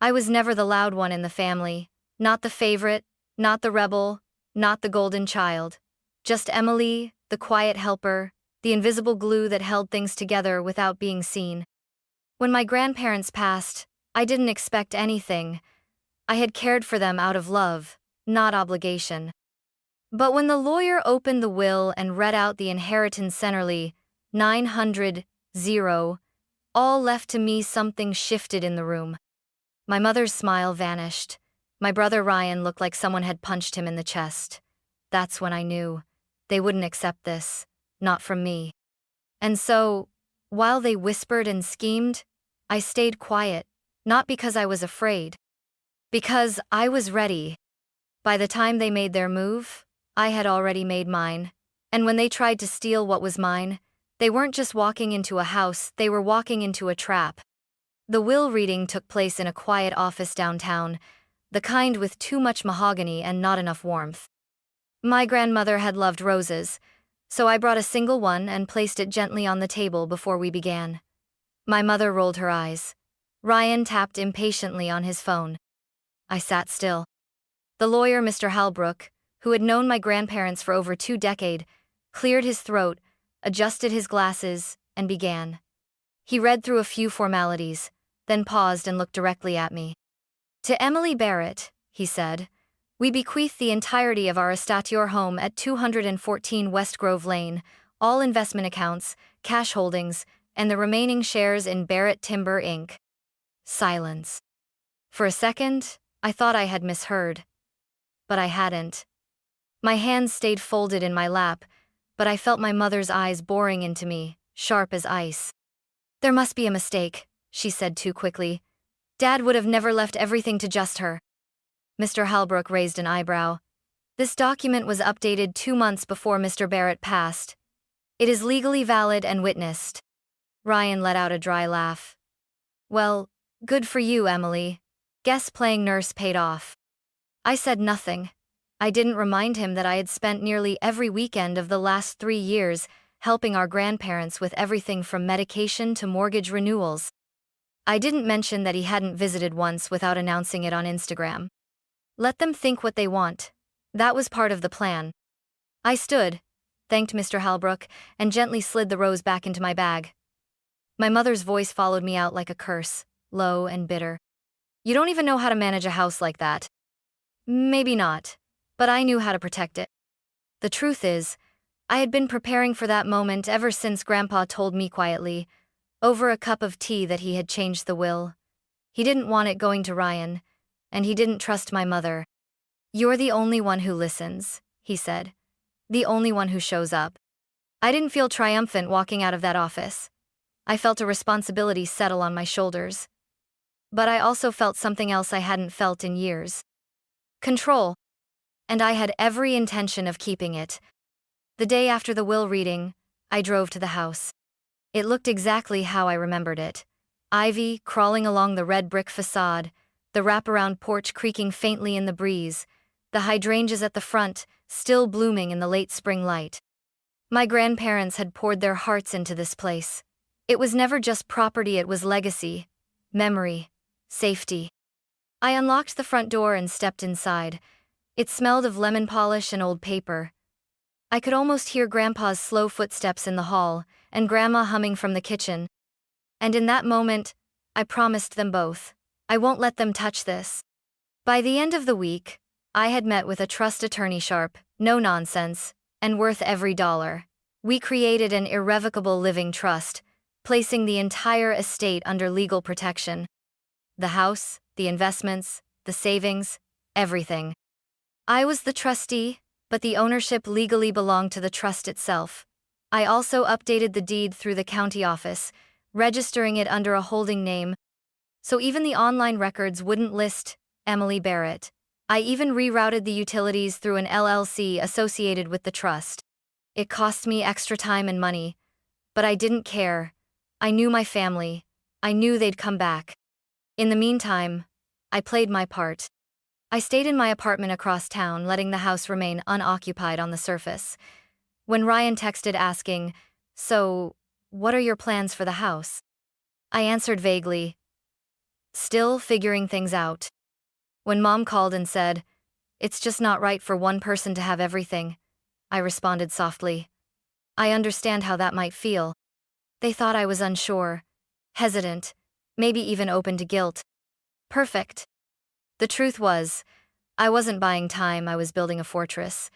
I was never the loud one in the family, not the favorite, not the rebel, not the golden child. Just Emily, the quiet helper, the invisible glue that held things together without being seen. When my grandparents passed, I didn't expect anything. I had cared for them out of love, not obligation. But when the lawyer opened the will and read out the inheritance centrally, 900, all left to me, something shifted in the room. My mother's smile vanished. My brother Ryan looked like someone had punched him in the chest. That's when I knew. They wouldn't accept this. Not from me. And so, while they whispered and schemed, I stayed quiet, not because I was afraid. Because I was ready. By the time they made their move, I had already made mine. And when they tried to steal what was mine, they weren't just walking into a house, they were walking into a trap. The will reading took place in a quiet office downtown, the kind with too much mahogany and not enough warmth. My grandmother had loved roses, so I brought a single one and placed it gently on the table before we began. My mother rolled her eyes. Ryan tapped impatiently on his phone. I sat still. The lawyer, Mr. Halbrook, who had known my grandparents for over 2 decades, cleared his throat, adjusted his glasses, and began. He read through a few formalities, then paused and looked directly at me. To Emily Barrett, he said, we bequeath the entirety of our estate, your home at 214 West Grove Lane, all investment accounts, cash holdings, and the remaining shares in Barrett Timber Inc. Silence. For a second, I thought I had misheard. But I hadn't. My hands stayed folded in my lap, but I felt my mother's eyes boring into me, sharp as ice. There must be a mistake, she said too quickly. Dad would have never left everything to just her. Mr. Halbrook raised an eyebrow. This document was updated 2 months before Mr. Barrett passed. It is legally valid and witnessed. Ryan let out a dry laugh. Well, good for you, Emily. Guess playing nurse paid off. I said nothing. I didn't remind him that I had spent nearly every weekend of the last 3 years helping our grandparents with everything from medication to mortgage renewals. I didn't mention that he hadn't visited once without announcing it on Instagram. Let them think what they want. That was part of the plan. I stood, thanked Mr. Halbrook, and gently slid the rose back into my bag. My mother's voice followed me out like a curse, low and bitter. You don't even know how to manage a house like that. Maybe not, but I knew how to protect it. The truth is, I had been preparing for that moment ever since Grandpa told me quietly, over a cup of tea, that he had changed the will. He didn't want it going to Ryan, and he didn't trust my mother. You're the only one who listens, he said. The only one who shows up. I didn't feel triumphant walking out of that office. I felt a responsibility settle on my shoulders. But I also felt something else I hadn't felt in years. Control. And I had every intention of keeping it. The day after the will reading, I drove to the house. It looked exactly how I remembered it. Ivy crawling along the red brick facade, the wraparound porch creaking faintly in the breeze, the hydrangeas at the front still blooming in the late spring light. My grandparents had poured their hearts into this place. It was never just property, it was legacy, memory, safety. I unlocked the front door and stepped inside. It smelled of lemon polish and old paper. I could almost hear Grandpa's slow footsteps in the hall, and Grandma humming from the kitchen. And in that moment, I promised them both, I won't let them touch this. By the end of the week, I had met with a trust attorney, sharp, no nonsense, and worth every dollar. We created an irrevocable living trust, placing the entire estate under legal protection. The house, the investments, the savings, everything. I was the trustee, but the ownership legally belonged to the trust itself. I also updated the deed through the county office, registering it under a holding name, so even the online records wouldn't list Emily Barrett. I even rerouted the utilities through an LLC associated with the trust. It cost me extra time and money, but I didn't care. I knew my family. I knew they'd come back. In the meantime, I played my part. I stayed in my apartment across town, letting the house remain unoccupied on the surface. When Ryan texted asking, "So, what are your plans for the house?" I answered vaguely, still figuring things out. When Mom called and said, "It's just not right for one person to have everything," I responded softly. "I understand how that might feel." They thought I was unsure, hesitant, maybe even open to guilt. Perfect. The truth was, I wasn't buying time, I was building a fortress.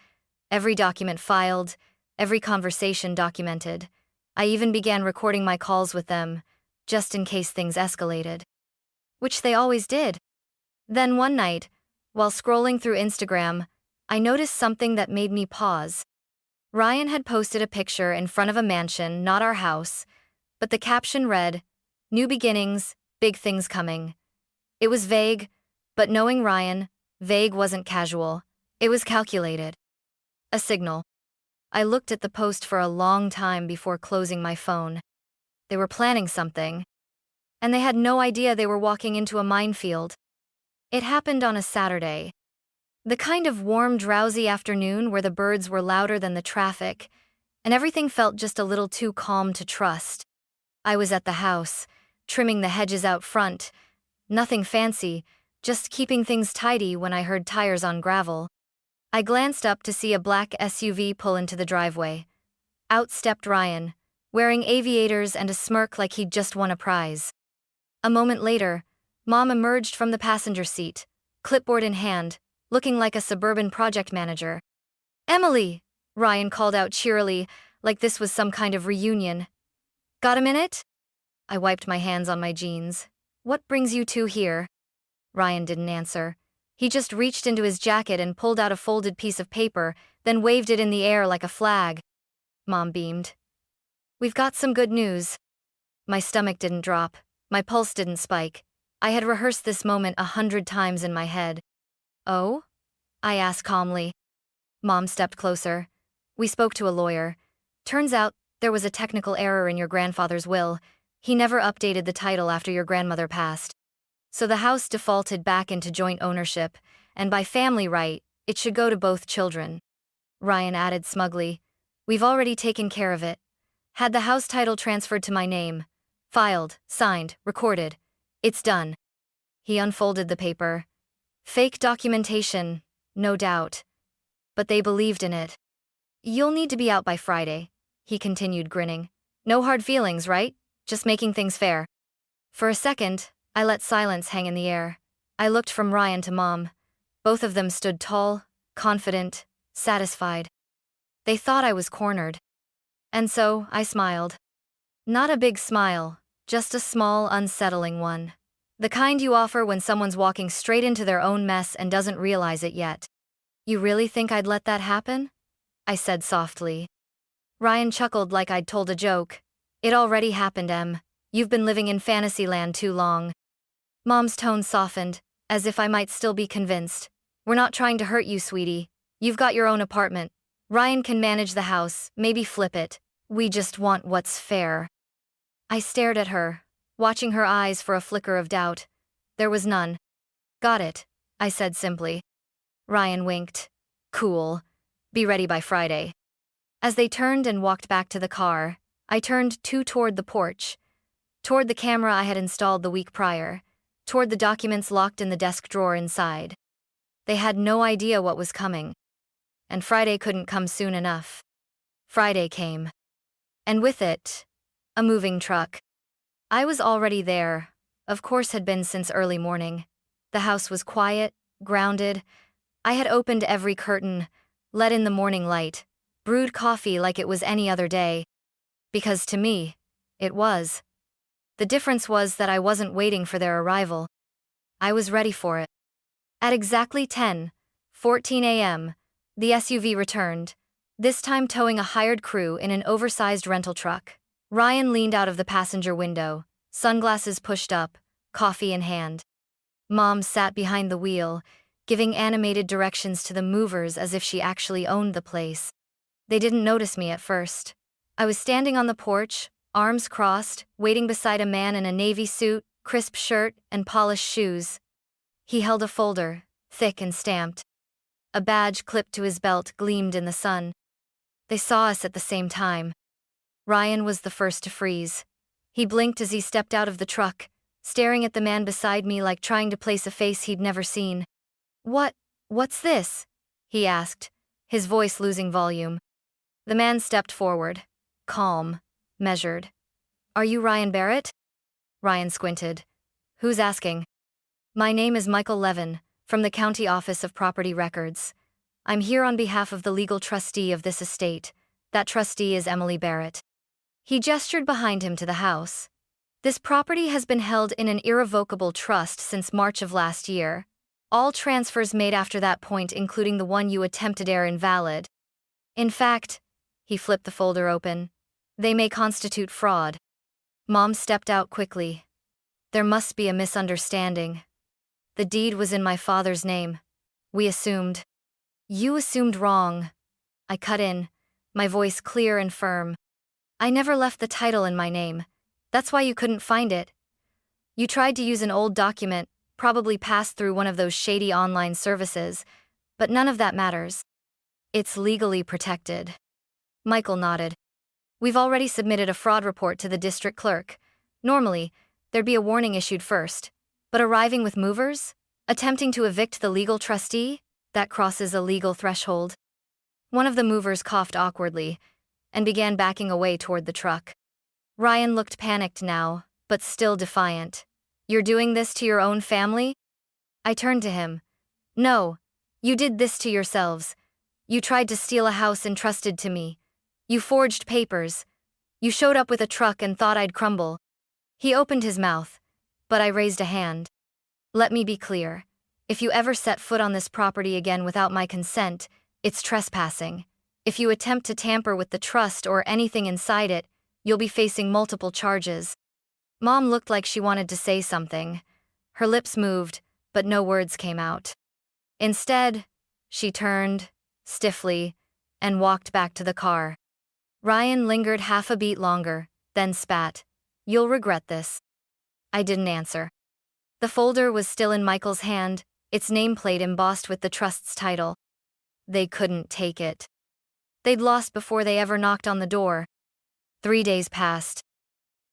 Every document filed, every conversation documented. I even began recording my calls with them, just in case things escalated. Which they always did. Then one night, while scrolling through Instagram, I noticed something that made me pause. Ryan had posted a picture in front of a mansion, not our house, but the caption read, "New beginnings, big things coming." It was vague, but knowing Ryan, vague wasn't casual. It was calculated. A signal. I looked at the post for a long time before closing my phone. They were planning something. And they had no idea they were walking into a minefield. It happened on a Saturday. The kind of warm, drowsy afternoon where the birds were louder than the traffic, and everything felt just a little too calm to trust. I was at the house, trimming the hedges out front. Nothing fancy, just keeping things tidy when I heard tires on gravel. I glanced up to see a black SUV pull into the driveway. Out stepped Ryan, wearing aviators and a smirk like he'd just won a prize. A moment later, Mom emerged from the passenger seat, clipboard in hand, looking like a suburban project manager. "Emily!" Ryan called out cheerily, like this was some kind of reunion. "Got a minute?" I wiped my hands on my jeans. "What brings you two here?" Ryan didn't answer. He just reached into his jacket and pulled out a folded piece of paper, then waved it in the air like a flag. Mom beamed. "We've got some good news." My stomach didn't drop. My pulse didn't spike. I had rehearsed this moment 100 times in my head. "Oh?" I asked calmly. Mom stepped closer. "We spoke to a lawyer. Turns out, there was a technical error in your grandfather's will. He never updated the title after your grandmother passed. So the house defaulted back into joint ownership, and by family right, it should go to both children." Ryan added smugly, "We've already taken care of it. Had the house title transferred to my name. Filed, signed, recorded. It's done." He unfolded the paper. Fake documentation, no doubt. But they believed in it. "You'll need to be out by Friday," he continued, grinning. "No hard feelings, right? Just making things fair." For a second, I let silence hang in the air. I looked from Ryan to Mom. Both of them stood tall, confident, satisfied. They thought I was cornered. And so, I smiled. Not a big smile, just a small, unsettling one. The kind you offer when someone's walking straight into their own mess and doesn't realize it yet. "You really think I'd let that happen?" I said softly. Ryan chuckled like I'd told a joke. "It already happened, Em. You've been living in Fantasyland too long." Mom's tone softened, as if I might still be convinced. "We're not trying to hurt you, sweetie. You've got your own apartment. Ryan can manage the house, maybe flip it. We just want what's fair." I stared at her, watching her eyes for a flicker of doubt. There was none. "Got it," I said simply. Ryan winked. "Cool. Be ready by Friday." As they turned and walked back to the car, I turned toward the porch, toward the camera I had installed the week prior, toward the documents locked in the desk drawer inside. They had no idea what was coming. And Friday couldn't come soon enough. Friday came. And with it, a moving truck. I was already there, of course had been since early morning. The house was quiet, grounded. I had opened every curtain, let in the morning light, brewed coffee like it was any other day. Because to me, it was. The difference was that I wasn't waiting for their arrival. I was ready for it. At exactly 10:14 a.m., the SUV returned, this time towing a hired crew in an oversized rental truck. Ryan leaned out of the passenger window, sunglasses pushed up, coffee in hand. Mom sat behind the wheel, giving animated directions to the movers as if she actually owned the place. They didn't notice me at first. I was standing on the porch, arms crossed, waiting beside a man in a navy suit, crisp shirt, and polished shoes. He held a folder, thick and stamped. A badge clipped to his belt gleamed in the sun. They saw us at the same time. Ryan was the first to freeze. He blinked as he stepped out of the truck, staring at the man beside me like trying to place a face he'd never seen. What's this?" he asked, his voice losing volume. The man stepped forward, calm, measured. "Are you Ryan Barrett?" Ryan squinted. "Who's asking?" "My name is Michael Levin, from the County Office of Property Records. I'm here on behalf of the legal trustee of this estate. That trustee is Emily Barrett." He gestured behind him to the house. "This property has been held in an irrevocable trust since March of last year. All transfers made after that point, including the one you attempted, are invalid. In fact," he flipped the folder open, "they may constitute fraud." Mom stepped out quickly. "There must be a misunderstanding. The deed was in my father's name. We assumed." "You assumed wrong," I cut in, my voice clear and firm. "I never left the title in my name. That's why you couldn't find it. You tried to use an old document, probably passed through one of those shady online services, but none of that matters. It's legally protected." Michael nodded. "We've already submitted a fraud report to the district clerk. Normally, there'd be a warning issued first, but arriving with movers? Attempting to evict the legal trustee? That crosses a legal threshold." One of the movers coughed awkwardly and began backing away toward the truck. Ryan looked panicked now, but still defiant. "You're doing this to your own family?" I turned to him. "No, you did this to yourselves. You tried to steal a house entrusted to me. You forged papers. You showed up with a truck and thought I'd crumble." He opened his mouth, but I raised a hand. "Let me be clear. If you ever set foot on this property again without my consent, it's trespassing. If you attempt to tamper with the trust or anything inside it, you'll be facing multiple charges." Mom looked like she wanted to say something. Her lips moved, but no words came out. Instead, she turned, stiffly, and walked back to the car. Ryan lingered half a beat longer, then spat. "You'll regret this." I didn't answer. The folder was still in Michael's hand, its nameplate embossed with the trust's title. They couldn't take it. They'd lost before they ever knocked on the door. 3 days passed.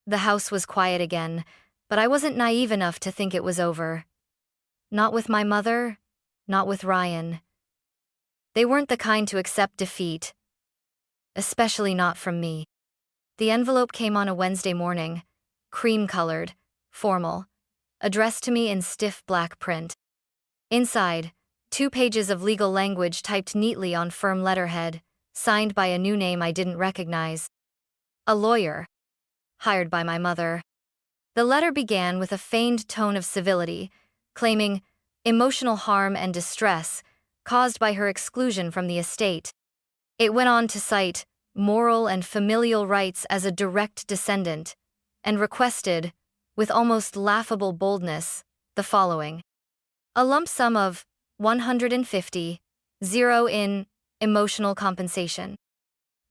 The house was quiet again, but I wasn't naive enough to think it was over. Not with my mother, not with Ryan. They weren't the kind to accept defeat. Especially not from me. The envelope came on a Wednesday morning, cream-colored, formal, addressed to me in stiff black print. Inside, 2 pages of legal language typed neatly on firm letterhead, signed by a new name I didn't recognize. A lawyer. Hired by my mother. The letter began with a feigned tone of civility, claiming emotional harm and distress caused by her exclusion from the estate. It went on to cite moral and familial rights as a direct descendant, and requested, with almost laughable boldness, the following: a lump sum of $150,000 in emotional compensation,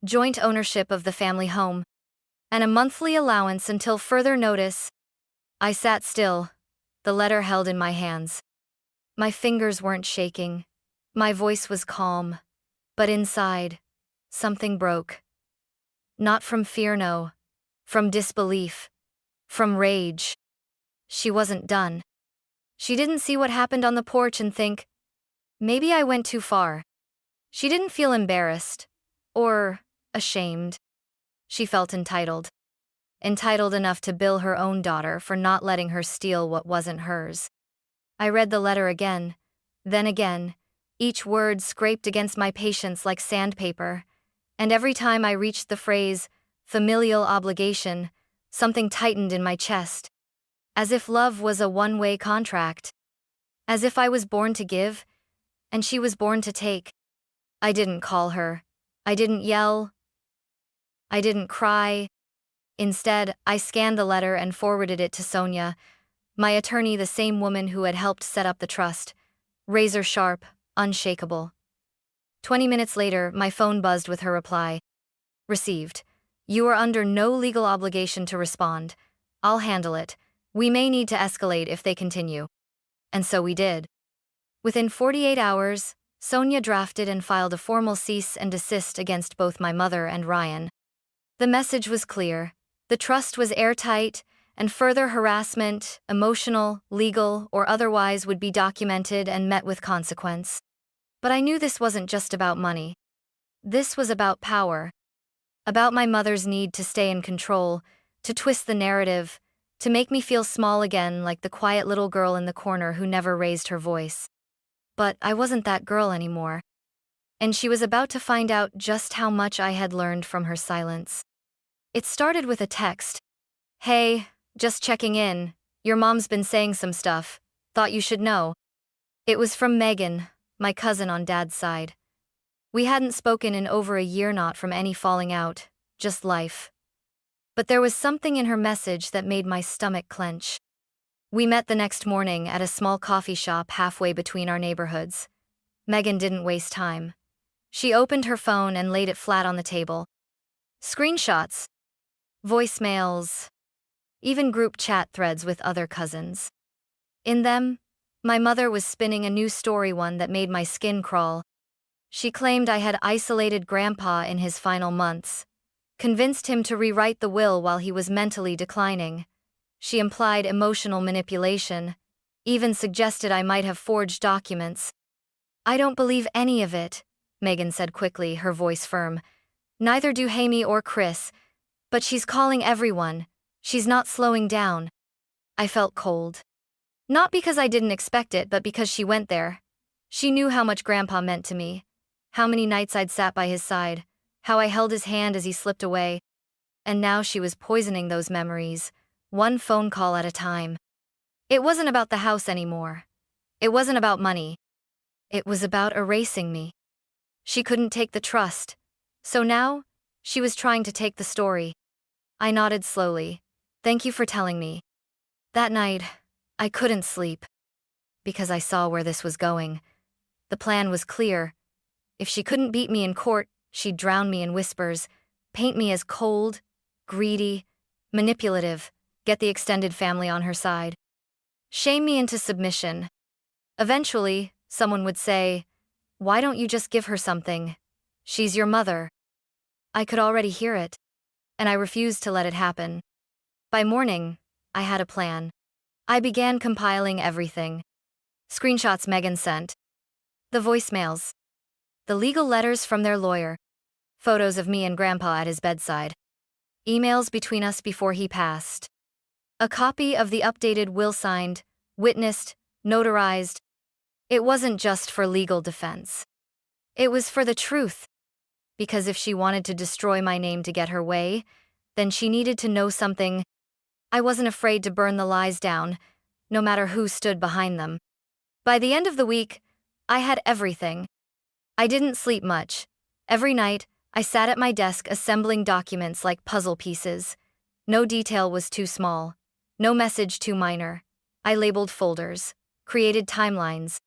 joint ownership of the family home, and a monthly allowance until further notice. I sat still, the letter held in my hands. My fingers weren't shaking. My voice was calm. But inside, something broke. Not from fear, no. From disbelief. From rage. She wasn't done. She didn't see what happened on the porch and think, maybe I went too far. She didn't feel embarrassed. Or ashamed. She felt entitled. Entitled enough to bill her own daughter for not letting her steal what wasn't hers. I read the letter again, then again, each word scraped against my patience like sandpaper, and every time I reached the phrase, familial obligation, something tightened in my chest. As if love was a one-way contract. As if I was born to give, and she was born to take. I didn't call her. I didn't yell. I didn't cry. Instead, I scanned the letter and forwarded it to Sonia, my attorney, the same woman who had helped set up the trust. Razor sharp, unshakable. 20 minutes later, my phone buzzed with her reply. Received. You are under no legal obligation to respond. I'll handle it. We may need to escalate if they continue. And so we did. Within 48 hours, Sonia drafted and filed a formal cease and desist against both my mother and Ryan. The message was clear. The trust was airtight, and further harassment, emotional, legal, or otherwise, would be documented and met with consequence. But I knew this wasn't just about money. This was about power. About my mother's need to stay in control, to twist the narrative, to make me feel small again, like the quiet little girl in the corner who never raised her voice. But I wasn't that girl anymore. And she was about to find out just how much I had learned from her silence. It started with a text. "Hey, just checking in. Your mom's been saying some stuff. Thought you should know." It was from Megan, my cousin on Dad's side. We hadn't spoken in over a year, not from any falling out, just life. But there was something in her message that made my stomach clench. We met the next morning at a small coffee shop halfway between our neighborhoods. Megan didn't waste time. She opened her phone and laid it flat on the table. Screenshots, voicemails, even group chat threads with other cousins. In them, my mother was spinning a new story, one that made my skin crawl. She claimed I had isolated Grandpa in his final months, convinced him to rewrite the will while he was mentally declining. She implied emotional manipulation, even suggested I might have forged documents. "I don't believe any of it," Megan said quickly, her voice firm. "Neither do Hamie or Chris. But she's calling everyone. She's not slowing down." I felt cold. Not because I didn't expect it, but because she went there. She knew how much Grandpa meant to me, how many nights I'd sat by his side, how I held his hand as he slipped away. And now she was poisoning those memories, one phone call at a time. It wasn't about the house anymore. It wasn't about money. It was about erasing me. She couldn't take the trust. So now, she was trying to take the story. I nodded slowly. "Thank you for telling me." That night, I couldn't sleep. Because I saw where this was going. The plan was clear. If she couldn't beat me in court, she'd drown me in whispers, paint me as cold, greedy, manipulative, get the extended family on her side. Shame me into submission. Eventually, someone would say, "Why don't you just give her something? She's your mother." I could already hear it, and I refused to let it happen. By morning, I had a plan. I began compiling everything. Screenshots Megan sent, the voicemails, the legal letters from their lawyer, photos of me and Grandpa at his bedside, emails between us before he passed, a copy of the updated will signed, witnessed, notarized. It wasn't just for legal defense. It was for the truth. Because if she wanted to destroy my name to get her way, then she needed to know something. I wasn't afraid to burn the lies down, no matter who stood behind them. By the end of the week, I had everything. I didn't sleep much. Every night, I sat at my desk assembling documents like puzzle pieces. No detail was too small. No message too minor. I labeled folders, created timelines,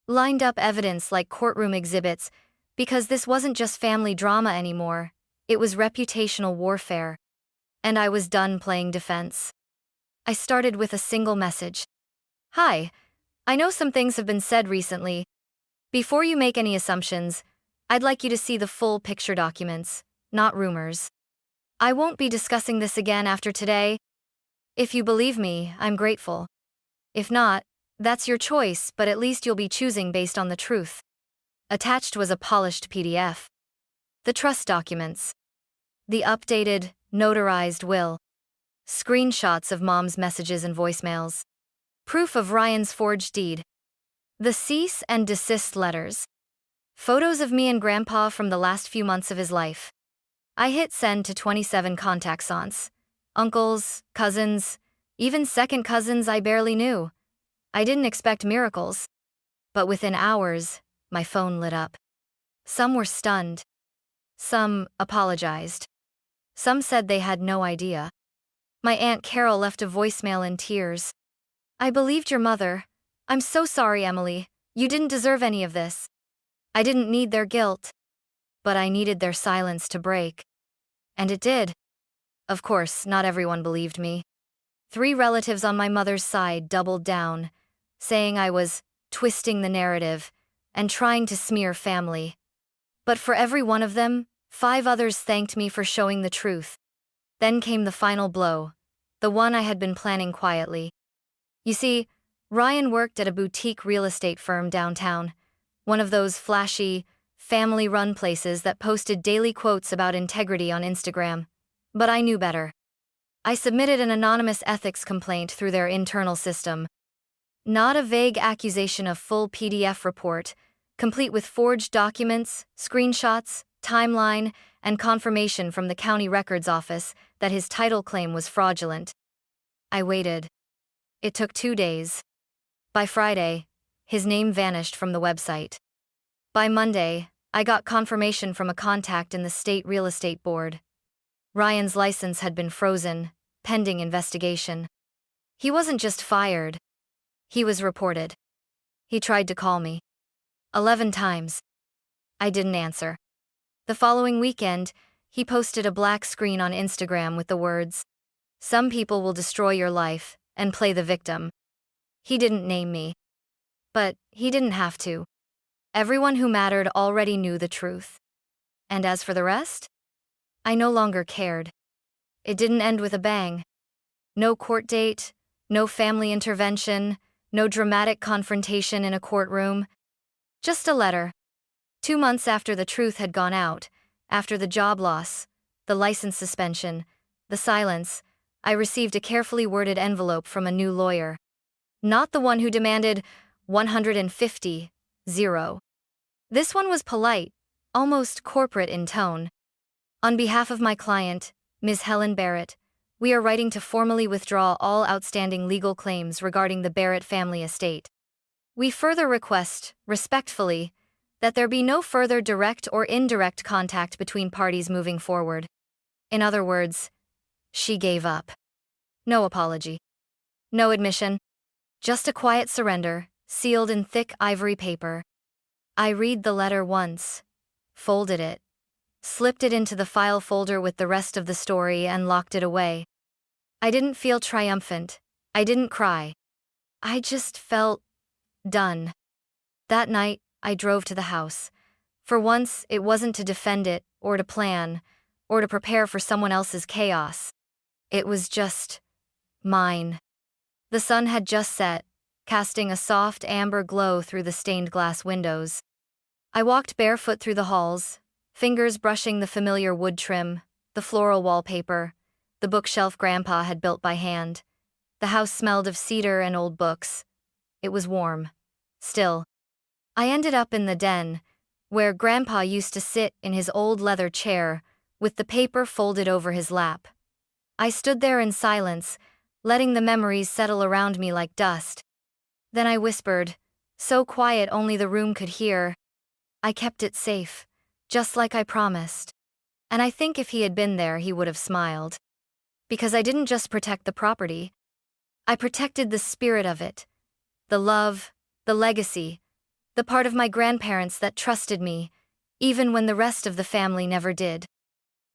lined up evidence like courtroom exhibits, because this wasn't just family drama anymore. It was reputational warfare. And I was done playing defense. I started with a single message. "Hi, I know some things have been said recently. Before you make any assumptions, I'd like you to see the full picture documents, not rumors. I won't be discussing this again after today. If you believe me, I'm grateful. If not, that's your choice, but at least you'll be choosing based on the truth." Attached was a polished PDF. The trust documents. The updated, notarized will. Screenshots of Mom's messages and voicemails. Proof of Ryan's forged deed. The cease and desist letters. Photos of me and Grandpa from the last few months of his life. I hit send to 27 contacts, aunts, uncles, cousins, even second cousins I barely knew. I didn't expect miracles. But within hours, my phone lit up. Some were stunned. Some apologized. Some said they had no idea. My Aunt Carol left a voicemail in tears. "I believed your mother. I'm so sorry, Emily. You didn't deserve any of this. I didn't need their guilt. But I needed their silence to break." And it did. Of course, not everyone believed me. 3 relatives on my mother's side doubled down, saying I was twisting the narrative and trying to smear family. But for every one of them, 5 others thanked me for showing the truth. Then came the final blow. the one I had been planning quietly. You see, Ryan worked at a boutique real estate firm downtown, one of those flashy, family-run places that posted daily quotes about integrity on Instagram. But I knew better. I submitted an anonymous ethics complaint through their internal system. Not a vague accusation, of full PDF report, complete with forged documents, screenshots, timeline, and confirmation from the county records office that his title claim was fraudulent. I waited. It took 2 days. By Friday, his name vanished from the website. By Monday, I got confirmation from a contact in the state real estate board. Ryan's license had been frozen, pending investigation. He wasn't just fired. He was reported. He tried to call me 11 times. I didn't answer. The following weekend, he posted a black screen on Instagram with the words, "Some people will destroy your life and play the victim." He didn't name me. But he didn't have to. Everyone who mattered already knew the truth. And as for the rest, I no longer cared. It didn't end with a bang. No court date, no family intervention, no dramatic confrontation in a courtroom. Just a letter. 2 months after the truth had gone out, after the job loss, the license suspension, the silence, I received a carefully worded envelope from a new lawyer. Not the one who demanded 150, zero. This one was polite, almost corporate in tone. On behalf of my client, Ms. Helen Barrett, we are writing to formally withdraw all outstanding legal claims regarding the Barrett family estate. We further request, respectfully, that there be no further direct or indirect contact between parties moving forward. In other words, she gave up. No apology. No admission. Just a quiet surrender, sealed in thick ivory paper. I read the letter once, folded it, slipped it into the file folder with the rest of the story, and locked it away. I didn't feel triumphant. I didn't cry. I just felt done. That night, I drove to the house. For once, it wasn't to defend it, or to plan, or to prepare for someone else's chaos. It was just mine. The sun had just set, casting a soft amber glow through the stained glass windows. I walked barefoot through the halls, fingers brushing the familiar wood trim, the floral wallpaper, the bookshelf Grandpa had built by hand. The house smelled of cedar and old books. It was warm. Still. I ended up in the den, where Grandpa used to sit in his old leather chair, with the paper folded over his lap. I stood there in silence, letting the memories settle around me like dust. Then I whispered, so quiet only the room could hear. I kept it safe, just like I promised. And I think if he had been there, he would have smiled. Because I didn't just protect the property. I protected the spirit of it. The love, the legacy, the part of my grandparents that trusted me, even when the rest of the family never did.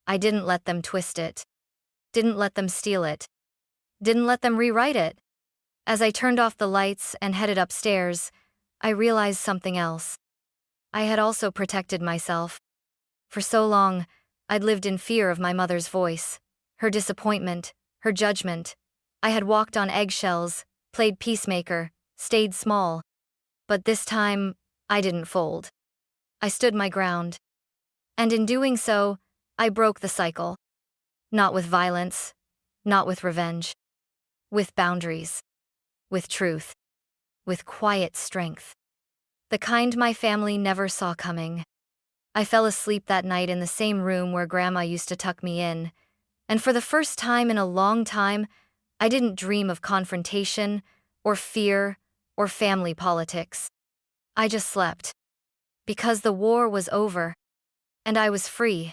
I didn't let them twist it. Didn't let them steal it. Didn't let them rewrite it. As I turned off the lights and headed upstairs, I realized something else. I had also protected myself. For so long, I'd lived in fear of my mother's voice, her disappointment, her judgment. I had walked on eggshells, played peacemaker, stayed small. But this time, I didn't fold. I stood my ground. And in doing so, I broke the cycle. Not with violence, not with revenge. With boundaries. With truth. With quiet strength. The kind my family never saw coming. I fell asleep that night in the same room where Grandma used to tuck me in, and for the first time in a long time, I didn't dream of confrontation, or fear, or family politics. I just slept. Because the war was over. And I was free.